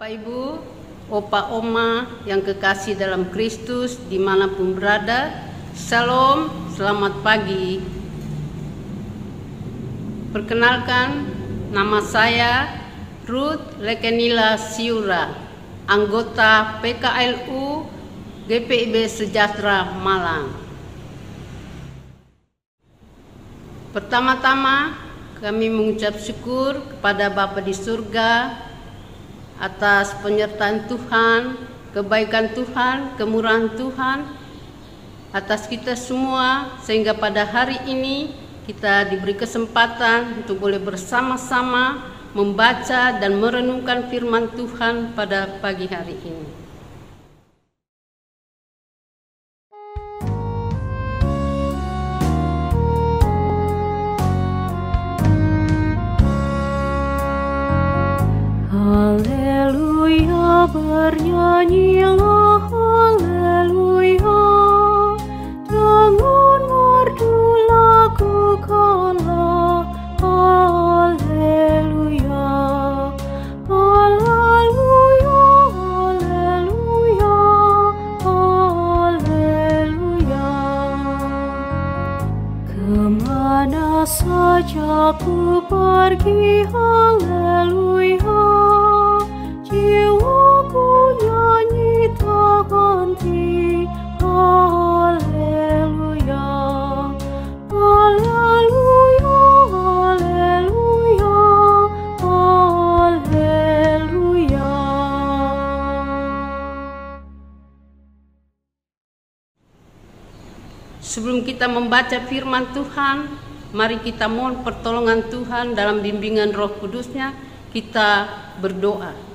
Bapak Ibu, Opa Oma yang kekasih dalam Kristus dimanapun berada, Shalom, selamat pagi. Perkenalkan, nama saya Ruth Lekenila Siura, anggota PKLU GPIB Sejahtera Malang. Pertama-tama kami mengucap syukur kepada Bapa di surga atas penyertaan Tuhan, kebaikan Tuhan, kemurahan Tuhan atas kita semua, sehingga pada hari ini kita diberi kesempatan untuk boleh bersama-sama membaca dan merenungkan firman Tuhan pada pagi hari ini. Haleluya, bernyanyilah haleluya, dengan merdu lakukanlah haleluya, haleluya, haleluya, haleluya. Kemana saja ku pergi, haleluya, jiwaku nyanyi tak henti, haleluya, haleluya, haleluya, haleluya. Sebelum kita membaca firman Tuhan, mari kita mohon pertolongan Tuhan dalam bimbingan Roh Kudus-Nya. Kita berdoa.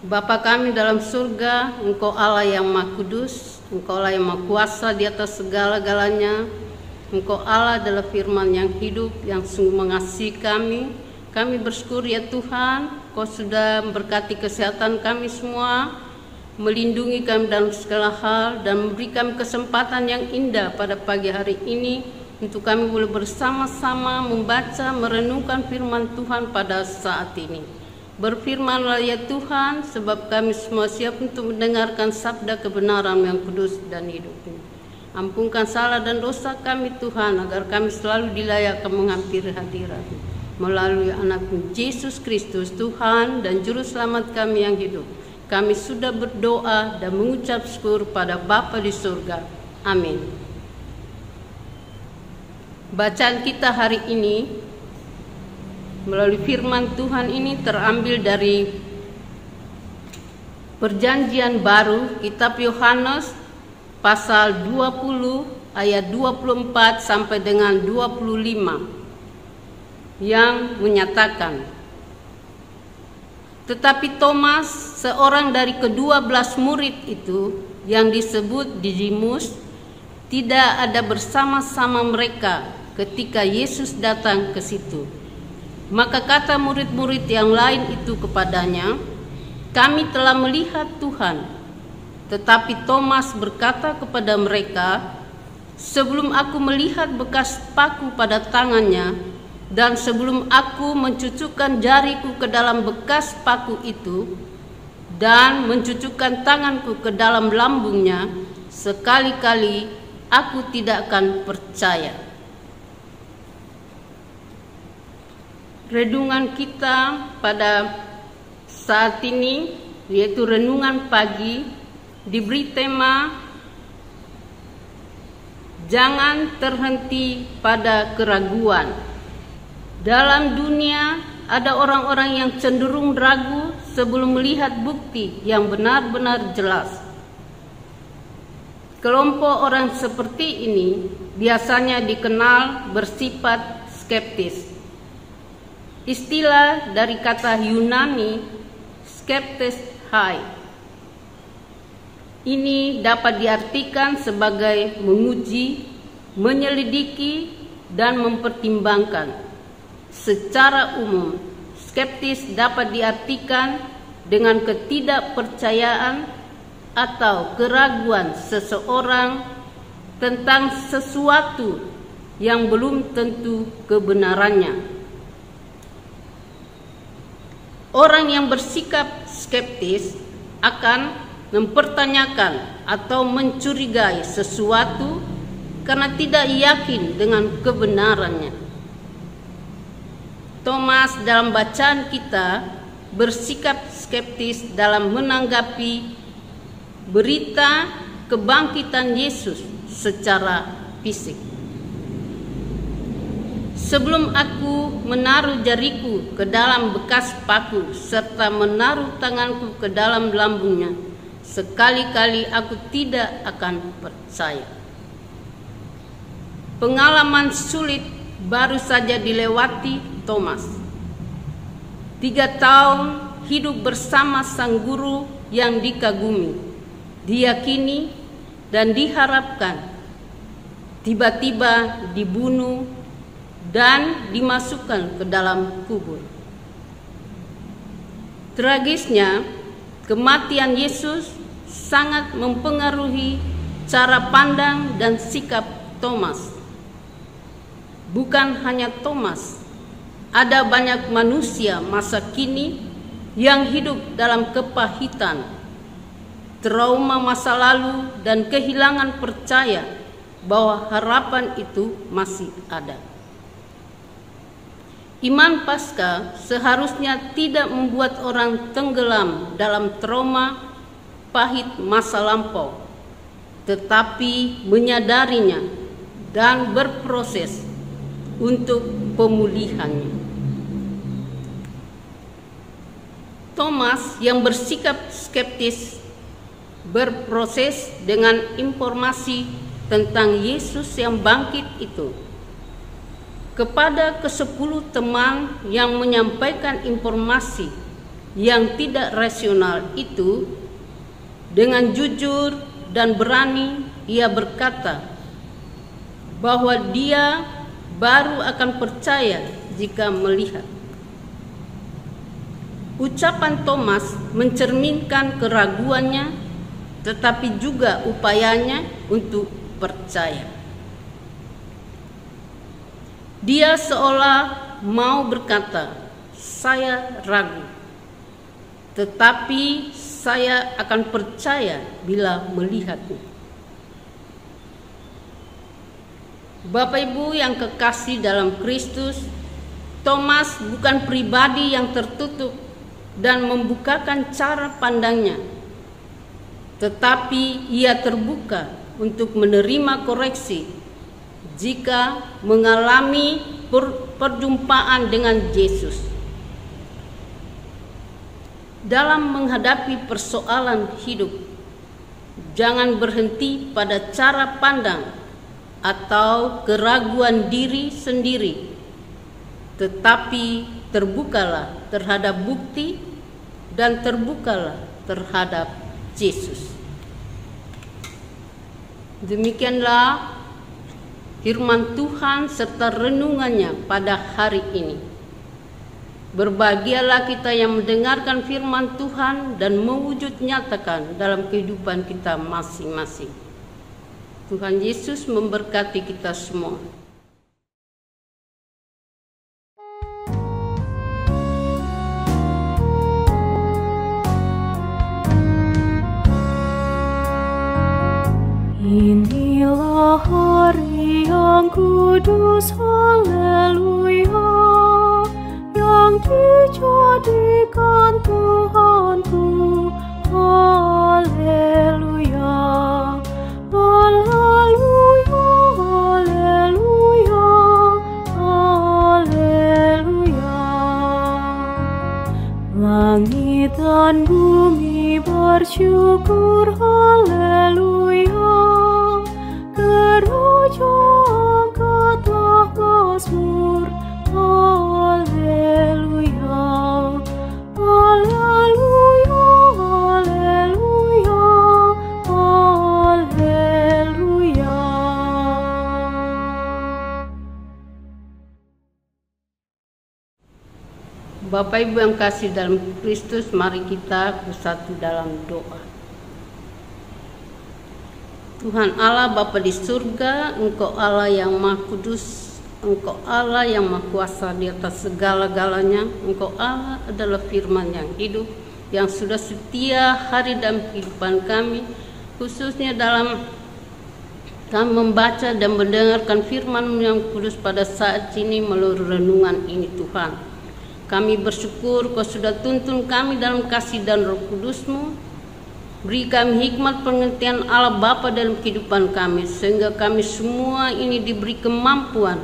Bapa kami dalam surga, Engkau Allah yang Maha Kudus, Engkau Allah yang Maha Kuasa di atas segala-galanya. Engkau Allah adalah firman yang hidup, yang sungguh mengasihi kami. Kami bersyukur ya Tuhan, Kau sudah memberkati kesehatan kami semua, melindungi kami dalam segala hal, dan memberi kami kesempatan yang indah pada pagi hari ini untuk kami boleh bersama-sama membaca, merenungkan firman Tuhan pada saat ini. Berfirmanlah ya Tuhan, sebab kami semua siap untuk mendengarkan sabda kebenaran yang kudus dan hidup ini. Ampunkan salah dan dosa kami Tuhan, agar kami selalu dilayakkan menghampiri hadirat-Mu. Melalui anak-Mu Yesus Kristus, Tuhan dan Juru Selamat kami yang hidup, kami sudah berdoa dan mengucap syukur pada Bapa di surga. Amin. Bacaan kita hari ini melalui firman Tuhan ini terambil dari Perjanjian Baru, kitab Yohanes pasal 20 ayat 24 sampai dengan 25 yang menyatakan, tetapi Thomas, seorang dari ke-12 murid itu yang disebut Didimus, tidak ada bersama-sama mereka ketika Yesus datang ke situ. Maka kata murid-murid yang lain itu kepadanya, kami telah melihat Tuhan. Tetapi Thomas berkata kepada mereka, sebelum aku melihat bekas paku pada tangannya, dan sebelum aku mencucukkan jariku ke dalam bekas paku itu, dan mencucukkan tanganku ke dalam lambungnya, sekali-kali aku tidak akan percaya. Renungan kita pada saat ini, yaitu renungan pagi, diberi tema jangan terhenti pada keraguan. Dalam dunia ada orang-orang yang cenderung ragu sebelum melihat bukti yang benar-benar jelas. Kelompok orang seperti ini biasanya dikenal bersifat skeptis. Istilah dari kata Yunani skeptes hai ini dapat diartikan sebagai menguji, menyelidiki, dan mempertimbangkan. Secara umum, skeptis dapat diartikan dengan ketidakpercayaan atau keraguan seseorang tentang sesuatu yang belum tentu kebenarannya. Orang yang bersikap skeptis akan mempertanyakan atau mencurigai sesuatu karena tidak yakin dengan kebenarannya. Thomas dalam bacaan kita bersikap skeptis dalam menanggapi berita kebangkitan Yesus secara fisik. Sebelum aku menaruh jariku ke dalam bekas paku serta menaruh tanganku ke dalam lambungnya, sekali-kali aku tidak akan percaya. Pengalaman sulit baru saja dilewati Thomas. 3 tahun hidup bersama sang guru yang dikagumi, diyakini dan diharapkan, tiba-tiba dibunuh dan dimasukkan ke dalam kubur. Tragisnya, kematian Yesus sangat mempengaruhi cara pandang dan sikap Thomas. Bukan hanya Thomas, ada banyak manusia masa kini yang hidup dalam kepahitan, trauma masa lalu, dan kehilangan percaya bahwa harapan itu masih ada. Iman Paskah seharusnya tidak membuat orang tenggelam dalam trauma pahit masa lampau, tetapi menyadarinya dan berproses untuk pemulihannya. Thomas yang bersikap skeptis berproses dengan informasi tentang Yesus yang bangkit itu. Kepada ke-10 teman yang menyampaikan informasi yang tidak rasional itu, dengan jujur dan berani ia berkata bahwa dia baru akan percaya jika melihat. Ucapan Thomas mencerminkan keraguannya, tetapi juga upayanya untuk percaya. Dia seolah mau berkata, "Saya ragu, tetapi saya akan percaya bila melihatnya." Bapak Ibu yang kekasih dalam Kristus, Thomas bukan pribadi yang tertutup dan membukakan cara pandangnya, tetapi ia terbuka untuk menerima koreksi jika mengalami perjumpaan dengan Yesus. Dalam menghadapi persoalan hidup, jangan berhenti pada cara pandang atau keraguan diri sendiri, tetapi terbukalah terhadap bukti dan terbukalah terhadap Yesus. Demikianlah firman Tuhan serta renungannya pada hari ini. Berbahagialah kita yang mendengarkan firman Tuhan dan mewujud nyatakan dalam kehidupan kita masing-masing. Tuhan Yesus memberkati kita semua. Inilah hari yang kudus, haleluya, yang dijadikan Tuhanku, haleluya. Haleluya, haleluya, haleluya. Langit dan bumi bersyukur, haleluya. Gereja angkatlah mazmur, haleluya. Haleluya, haleluya, haleluya. Bapak Ibu yang kasih dalam Kristus, mari kita bersatu dalam doa. Tuhan Allah Bapa di surga, Engkau Allah yang Maha Kudus, Engkau Allah yang Maha Kuasa di atas segala-galanya. Engkau Allah adalah firman yang hidup, yang sudah setia hari dalam kehidupan kami, khususnya dalam kami membaca dan mendengarkan firman-Mu yang kudus pada saat ini melalui renungan ini Tuhan. Kami bersyukur Kau sudah tuntun kami dalam kasih dan Roh Kudus-Mu. Beri kami hikmat pengertian Allah Bapa dalam kehidupan kami, sehingga kami semua ini diberi kemampuan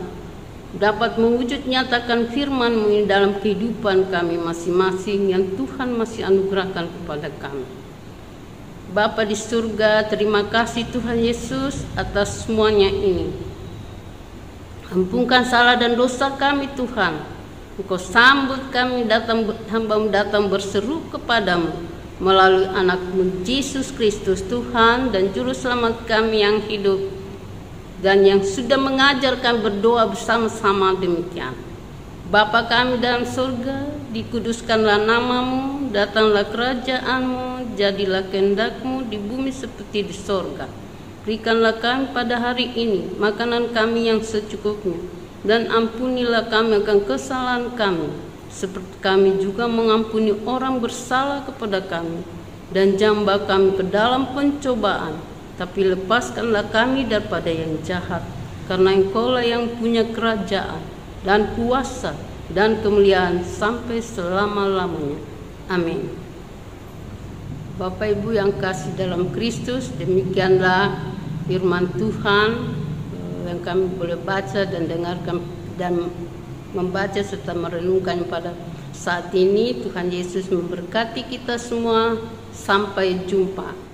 dapat mewujud nyatakan firman-Mu ini dalam kehidupan kami masing-masing yang Tuhan masih anugerahkan kepada kami. Bapa di surga, terima kasih Tuhan Yesus atas semuanya ini. Ampunkan salah dan dosa kami Tuhan. Engkau sambut kami hamba-Mu datang berseru kepadamu melalui anak-Mu Yesus Kristus Tuhan dan Juru Selamat kami yang hidup dan yang sudah mengajar kami berdoa bersama-sama demikian. Bapa kami dalam surga, dikuduskanlah nama-Mu, datanglah kerajaan-Mu, jadilah kehendak-Mu di bumi seperti di surga. Berikanlah kami pada hari ini makanan kami yang secukupnya, dan ampunilah kami akan kesalahan kami, seperti kami juga mengampuni orang bersalah kepada kami. Dan jangan bawa kami ke dalam pencobaan, tapi lepaskanlah kami daripada yang jahat. Karena Engkau-lah yang punya kerajaan dan kuasa dan kemuliaan sampai selama-lamanya. Amin. Bapak Ibu yang kasih dalam Kristus, demikianlah firman Tuhan yang kami boleh baca dan dengarkan dan membaca serta merenungkan pada saat ini. Tuhan Yesus memberkati kita semua. Sampai jumpa.